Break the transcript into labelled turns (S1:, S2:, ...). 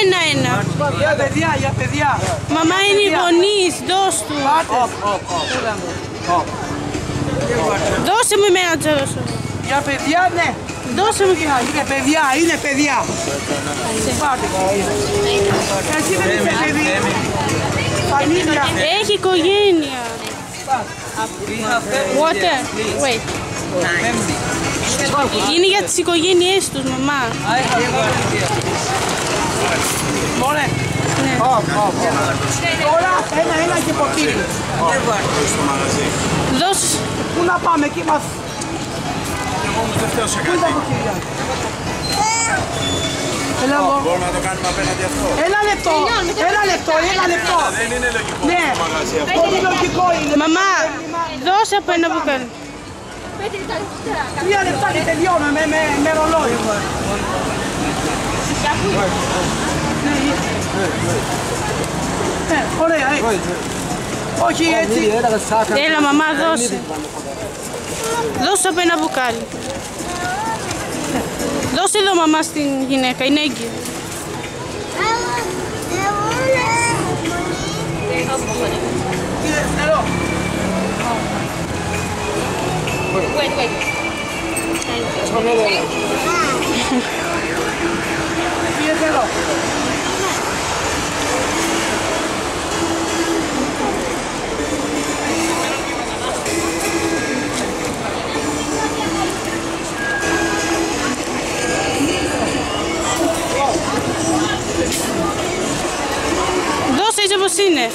S1: Ένα.
S2: Για παιδιά.
S1: Μαμά είναι οι γονείς, δώσ' του. Δώσε μου εμένα να το δώσω.
S2: Για παιδιά, ναι.
S1: Δώσε μου και
S2: Είναι παιδιά. Πάτε. Εσύ δεν είσαι παιδί. Φαμίλια.
S1: Έχει οικογένεια. Water. Wait. Είναι για τις οικογένειές τους, μαμά.
S2: Μωρέ. Τώρα ένα και ποτήρι.
S1: Δώσε.
S2: Πού να πάμε, εκεί μας.
S3: Εγώ όμως δεν φταίω σε κάτι. Μπορούμε να το κάνουμε απέναντι αυτό.
S2: Ένα λεπτό.
S3: Δεν είναι λογικό
S2: Ναι.
S3: το μαγαζί αυτό.
S2: Πολύ λογικό είναι.
S1: Μαμά, δώσε από ένα μπουκάλι.
S2: 3 λεπτά και τελειώνω με ρολόι. Ωραία, όχι έτσι.
S1: Έλα μαμά, δώσε. Δώσε από ένα μπουκάλι. Δώσε εδώ μαμά στην γυναίκα, είναι έγκυο.
S4: Wait.
S1: Δώσε έτσι όπως είναι.